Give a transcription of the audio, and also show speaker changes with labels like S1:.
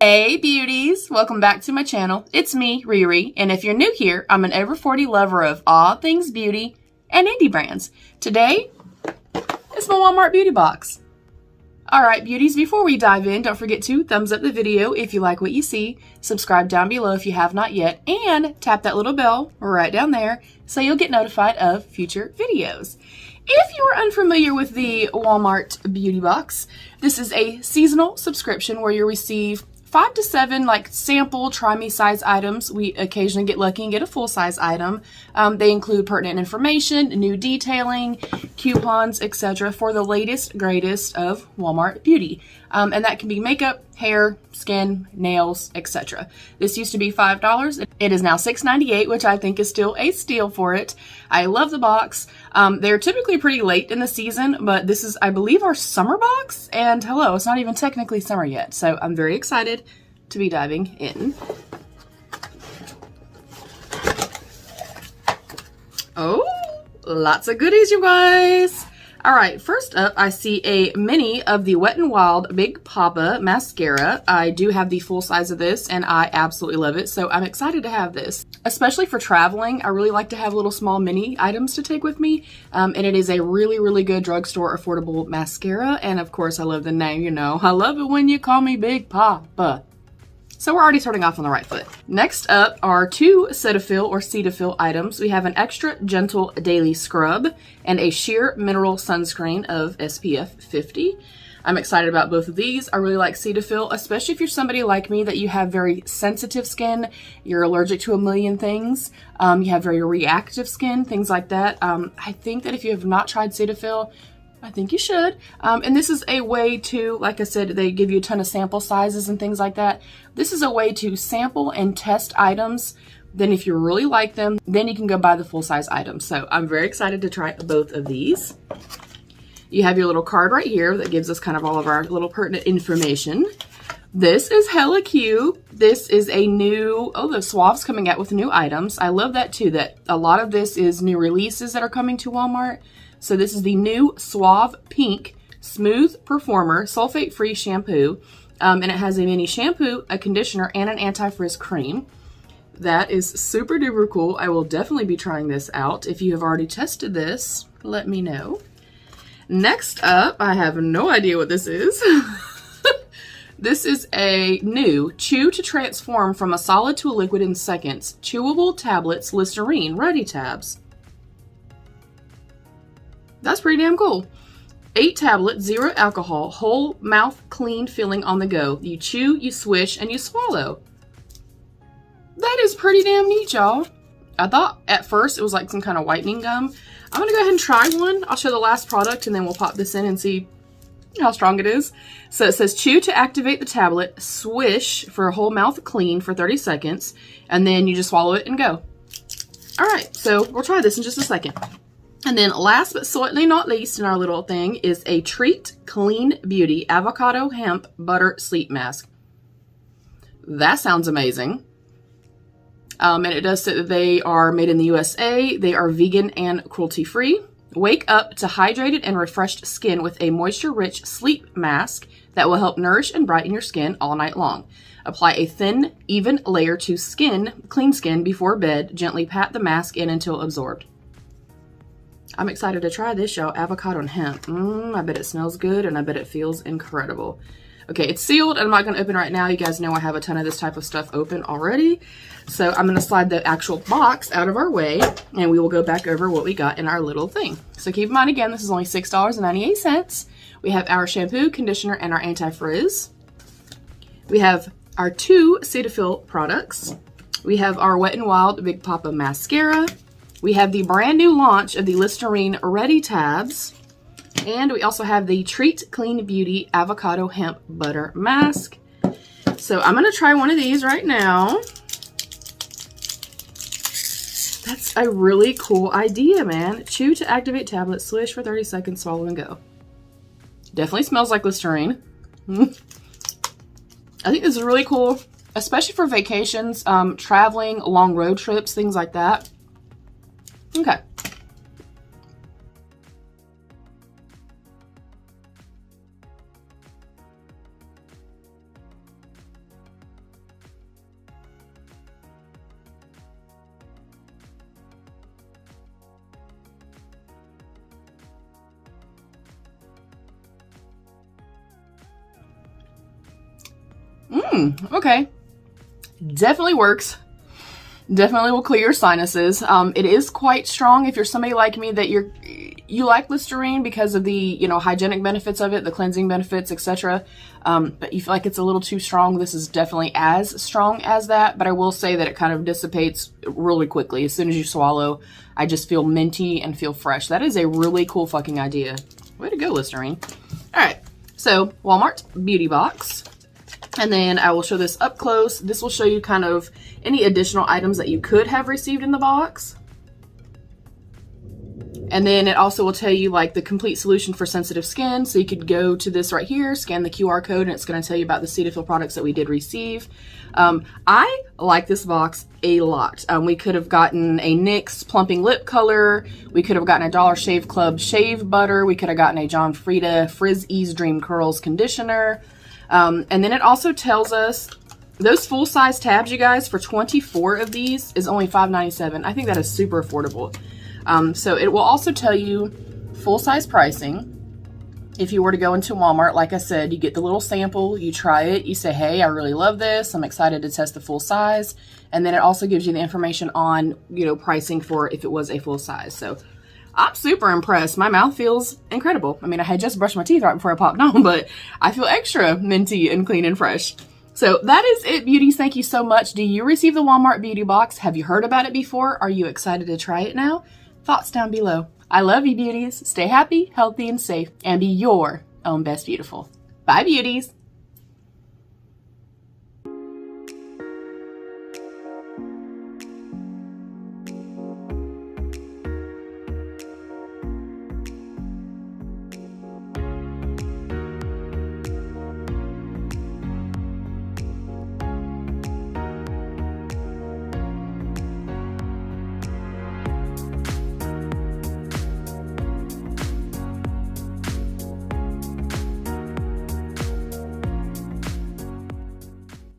S1: Hey beauties, welcome back to my channel. It's me, Riri, and if you're new here, I'm an over 40 lover of all things beauty and indie brands. Today, it's my Walmart beauty box. Alright beauties, before we dive in, don't forget to thumbs up the video if you like what you see, subscribe down below if you have not yet, and tap that little bell right down there so you'll get notified of future videos. If you are unfamiliar with the Walmart beauty box, this is a seasonal subscription where you'll receive 5 to 7 sample try me size items. We occasionally get lucky and get a full size item. They include pertinent information, new detailing, coupons, etc. for the latest, greatest of Walmart beauty. And that can be makeup, hair, skin, nails, etc. This used to be $5. It is now $6.98, which I think is still a steal for it. I love the box. They're typically pretty late in the season, but this is, I believe, our summer box. And hello, it's not even technically summer yet. So I'm very excited to be diving in. Oh, lots of goodies, you guys. All right, first up, I see a mini of the Wet n Wild Big Papa mascara. I do have the full size of this, and I absolutely love it, so I'm excited to have this. Especially for traveling, I really like to have little small mini items to take with me, and it is a really, really good drugstore affordable mascara, and of course, I love the name, you know. I love it when you call me Big Papa. So we're already starting off on the right foot. Next up are 2 Cetaphil or Cetaphil items. We have an extra gentle daily scrub and a sheer mineral sunscreen of SPF 50. I'm excited about both of these. I really like Cetaphil, especially if you're somebody like me that you have very sensitive skin, you're allergic to a million things, you have very reactive skin, things like that. I think that if you have not tried Cetaphil, I think you should. And this is a way to, like I said, they give you a ton of sample sizes and things like that. This is a way to sample and test items. Then if you really like them, then you can go buy the full-size items. So I'm very excited to try both of these. You have your little card right here that gives us kind of all of our little pertinent information. This is hella cute. This is a new, the Suave's coming out with new items. I love that too, that a lot of this is new releases that are coming to Walmart. So this is the new Suave Pink Smooth Performer Sulfate-Free Shampoo. And it has a mini shampoo, a conditioner, and an anti-frizz cream. That is super duper cool. I will definitely be trying this out. If you have already tested this, let me know. Next up, I have no idea what this is. This is a new Chew to Transform from a Solid to a Liquid in Seconds Chewable Tablets Listerine Ready Tabs. That's pretty damn cool. 8 tablets, 0 alcohol, whole mouth clean feeling on the go. You chew, you swish, and you swallow. That is pretty damn neat, y'all. I thought at first it was like some kind of whitening gum. I'm gonna go ahead and try one. I'll show the last product and then we'll pop this in and see how strong it is. So it says chew to activate the tablet, swish for a whole mouth clean for 30 seconds, and then you just swallow it and go. All right, so we'll try this in just a second. And then last but certainly not least in our little thing is a Treat Clean Beauty Avocado Hemp Butter Sleep Mask. That sounds amazing. And it does say that they are made in the USA. They are vegan and cruelty-free. Wake up to hydrated and refreshed skin with a moisture-rich sleep mask that will help nourish and brighten your skin all night long. Apply a thin, even layer to clean skin before bed. Gently pat the mask in until absorbed. I'm excited to try this, y'all. Avocado and hemp. I bet it smells good and I bet it feels incredible. Okay, it's sealed and I'm not going to open right now. You guys know I have a ton of this type of stuff open already. So I'm going to slide the actual box out of our way and we will go back over what we got in our little thing. So keep in mind, again, this is only $6.98. We have our shampoo, conditioner, and our anti-frizz. We have our 2 Cetaphil products. We have our Wet n Wild Big Papa mascara. We have the brand new launch of the Listerine Ready Tabs. And we also have the Treat Clean Beauty Avocado Hemp Butter Mask. So I'm going to try one of these right now. That's a really cool idea, man. Chew to activate tablet, swish for 30 seconds, swallow and go. Definitely smells like Listerine. I think this is really cool, especially for vacations, traveling, long road trips, things like that. Okay. Okay. Definitely works. Definitely will clear your sinuses. It is quite strong. If you're somebody like me that you like Listerine because of the, you know, hygienic benefits of it, the cleansing benefits, etc. But you feel like it's a little too strong, this is definitely as strong as that. But I will say that it kind of dissipates really quickly. As soon as you swallow, I just feel minty and feel fresh. That is a really cool fucking idea. Way to go, Listerine. All right, so Walmart Beauty Box. And then I will show this up close. This will show you kind of any additional items that you could have received in the box. And then it also will tell you like the complete solution for sensitive skin. So you could go to this right here, scan the QR code, and it's going to tell you about the Cetaphil products that we did receive. I like this box a lot. We could have gotten a NYX plumping lip color. We could have gotten a Dollar Shave Club shave butter. We could have gotten a John Frieda Frizz Ease Dream Curls conditioner. And then it also tells us those full-size tabs, you guys, for 24 of these is only $5.97. I think that is super affordable. So it will also tell you full-size pricing. If you were to go into Walmart, like I said, you get the little sample, you try it, you say, hey, I really love this, I'm excited to test the full size. And then it also gives you the information on, you know, pricing for if it was a full size. So I'm super impressed. My mouth feels incredible. I mean, I had just brushed my teeth right before I popped on, but I feel extra minty and clean and fresh. So that is it, beauties. Thank you so much. Do you receive the Walmart Beauty Box? Have you heard about it before? Are you excited to try it now? Thoughts down below. I love you, beauties. Stay happy, healthy, and safe, and be your own best beautiful. Bye, beauties.